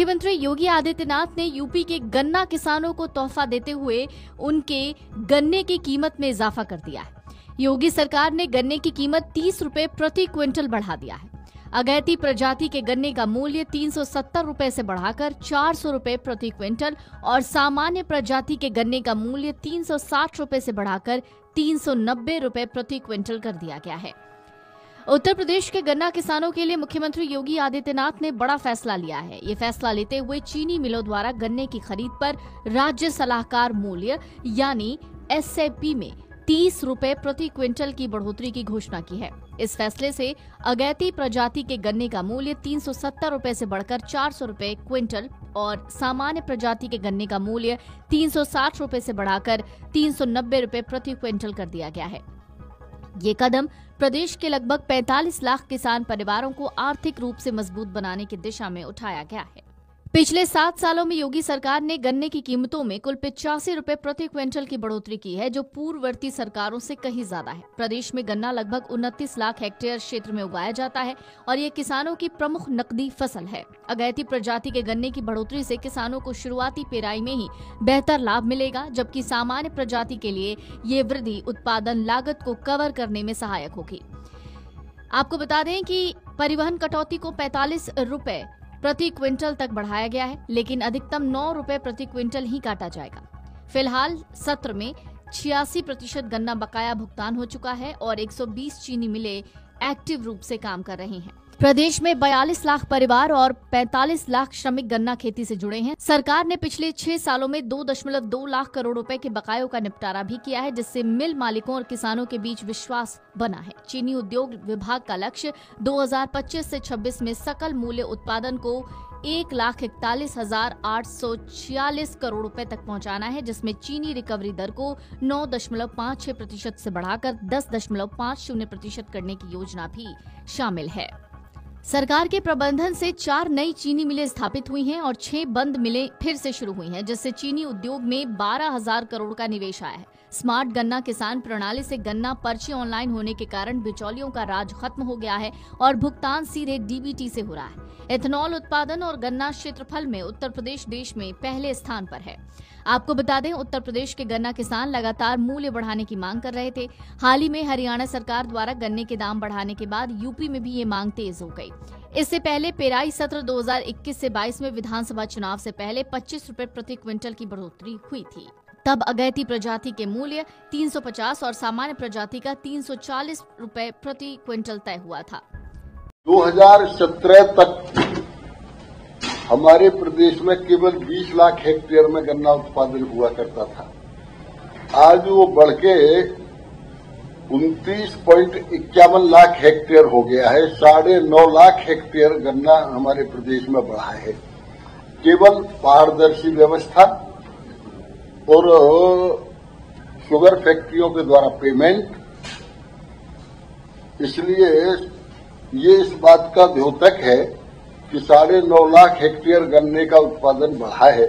मुख्यमंत्री योगी आदित्यनाथ ने यूपी के गन्ना किसानों को तोहफा देते हुए उनके गन्ने की कीमत में इजाफा कर दिया है। योगी सरकार ने गन्ने की कीमत 30 रुपए प्रति क्विंटल बढ़ा दिया है। अगैती प्रजाति के गन्ने का मूल्य 370 रुपए से बढ़ाकर 400 रुपए प्रति क्विंटल और सामान्य प्रजाति के गन्ने का मूल्य 360 रुपए से बढ़ाकर 390 रुपए प्रति क्विंटल कर दिया गया है। उत्तर प्रदेश के गन्ना किसानों के लिए मुख्यमंत्री योगी आदित्यनाथ ने बड़ा फैसला लिया है। ये फैसला लेते हुए चीनी मिलों द्वारा गन्ने की खरीद पर राज्य सलाहकार मूल्य यानी एसएपी में 30 रुपए प्रति क्विंटल की बढ़ोतरी की घोषणा की है। इस फैसले से अगैती प्रजाति के गन्ने का मूल्य 370 रुपए से बढ़कर 400 रुपए क्विंटल और सामान्य प्रजाति के गन्ने का मूल्य 360 रुपए से बढ़ाकर 390 रुपए प्रति क्विंटल कर दिया गया है। ये कदम प्रदेश के लगभग 45 लाख किसान परिवारों को आर्थिक रूप से मजबूत बनाने की दिशा में उठाया गया है। पिछले 7 सालों में योगी सरकार ने गन्ने की कीमतों में कुल 85 रुपए प्रति क्विंटल की बढ़ोतरी की है, जो पूर्ववर्ती सरकारों से कहीं ज्यादा है। प्रदेश में गन्ना लगभग 29 लाख हेक्टेयर क्षेत्र में उगाया जाता है और ये किसानों की प्रमुख नकदी फसल है। अगैती प्रजाति के गन्ने की बढ़ोतरी से किसानों को शुरुआती पेराई में ही बेहतर लाभ मिलेगा, जबकि सामान्य प्रजाति के लिए ये वृद्धि उत्पादन लागत को कवर करने में सहायक होगी। आपको बता दें कि परिवहन कटौती को 45 रुपए प्रति क्विंटल तक बढ़ाया गया है, लेकिन अधिकतम 9 रुपए प्रति क्विंटल ही काटा जाएगा। फिलहाल सत्र में 86% गन्ना बकाया भुगतान हो चुका है और 120 चीनी मिलें एक्टिव रूप से काम कर रही हैं। प्रदेश में 42 लाख परिवार और 45 लाख श्रमिक गन्ना खेती से जुड़े हैं। सरकार ने पिछले 6 सालों में 2.2 लाख करोड़ रुपए के बकायों का निपटारा भी किया है, जिससे मिल मालिकों और किसानों के बीच विश्वास बना है। चीनी उद्योग विभाग का लक्ष्य 2025 से 26 में सकल मूल्य उत्पादन को 1,41,846 करोड़ रुपए तक पहुंचाना है, जिसमें चीनी रिकवरी दर को 9.56% से बढ़ाकर 10.50% करने की योजना भी शामिल है। सरकार के प्रबंधन से 4 नई चीनी मिलें स्थापित हुई हैं और 6 बंद मिलें फिर से शुरू हुई हैं, जिससे चीनी उद्योग में 12,000 करोड़ का निवेश आया है। स्मार्ट गन्ना किसान प्रणाली से गन्ना पर्ची ऑनलाइन होने के कारण बिचौलियों का राज खत्म हो गया है और भुगतान सीधे डीबीटी से हो रहा है। एथेनॉल उत्पादन और गन्ना क्षेत्रफल में उत्तर प्रदेश देश में पहले स्थान पर है। आपको बता दें, उत्तर प्रदेश के गन्ना किसान लगातार मूल्य बढ़ाने की मांग कर रहे थे। हाल ही में हरियाणा सरकार द्वारा गन्ने के दाम बढ़ाने के बाद यूपी में भी ये मांग तेज हो गई। इससे पहले पेराई सत्र 2021 से 22 में विधानसभा चुनाव से पहले 25 रुपए प्रति क्विंटल की बढ़ोतरी हुई थी। तब अगैती प्रजाति के मूल्य 350 और सामान्य प्रजाति का 340 रुपए प्रति क्विंटल तय हुआ था। 2017 तक हमारे प्रदेश में केवल 20 लाख हेक्टेयर में गन्ना उत्पादन हुआ करता था। आज वो बढ़ के 29.51 लाख हेक्टेयर हो गया है। 9.5 लाख हेक्टेयर गन्ना हमारे प्रदेश में बढ़ा है। केवल पारदर्शी व्यवस्था और शुगर फैक्ट्रियों के द्वारा पेमेंट, इसलिए ये इस बात का द्योतक है कि 9.5 लाख हेक्टेयर गन्ने का उत्पादन बढ़ा है।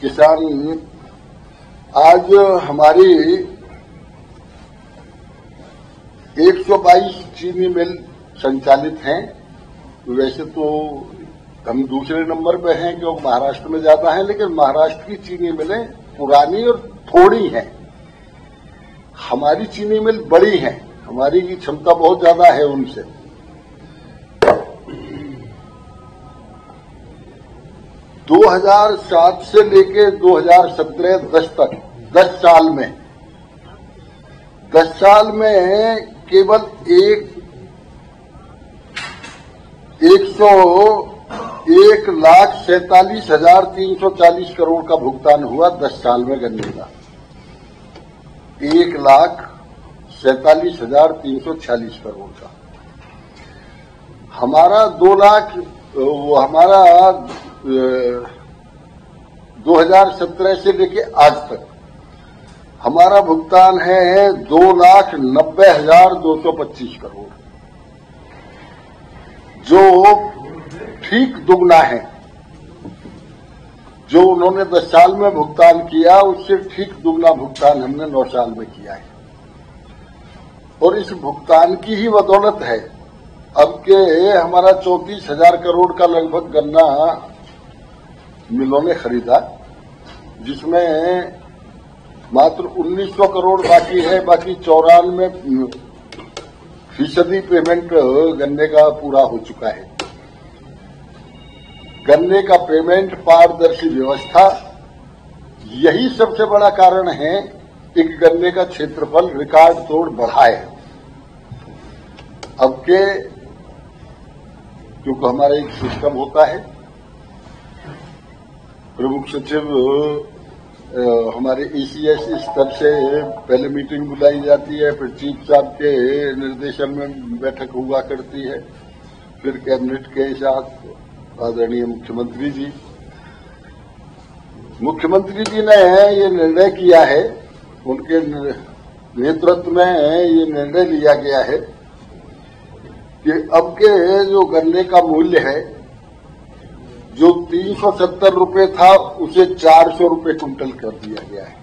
किसान आज हमारी 122 चीनी मिल संचालित हैं। वैसे तो हम दूसरे नंबर पे हैं क्योंकि महाराष्ट्र में ज्यादा है, लेकिन महाराष्ट्र की चीनी मिलें पुरानी और थोड़ी हैं। हमारी चीनी मिल बड़ी हैं, हमारी की क्षमता बहुत ज्यादा है उनसे। 2007 से लेके 2017-10 तक 10 साल में केवल 1,47,340 करोड़ का भुगतान हुआ 10 साल में गन्ने का। 1,47,340 करोड़ का। हमारा 2017 से लेके आज तक हमारा भुगतान है 2,90,225 करोड़, जो ठीक दुगना है। जो उन्होंने 10 साल में भुगतान किया उससे ठीक दुगना भुगतान हमने 9 साल में किया है। और इस भुगतान की ही बदौलत है अब के हमारा 34,000 करोड़ का लगभग गन्ना मिलों ने खरीदा, जिसमें मात्र 1900 करोड़ बाकी है। बाकी 94% पेमेंट गन्ने का पूरा हो चुका है। गन्ने का पेमेंट, पारदर्शी व्यवस्था, यही सबसे बड़ा कारण है कि गन्ने का क्षेत्रफल रिकॉर्ड तोड़ बढ़ा है। अब के क्योंकि हमारा एक सिस्टम होता है, प्रमुख सचिव हमारे ECS स्तर से पहले मीटिंग बुलाई जाती है, फिर चीफ साहब के निर्देशन में बैठक हुआ करती है, फिर कैबिनेट के साथ आदरणीय मुख्यमंत्री जी ने ये निर्णय किया है, उनके नेतृत्व में ये निर्णय लिया गया है कि अब के जो गन्ने का मूल्य है, जो 370 रुपये था, उसे 400 रुपये क्विंटल कर दिया गया है।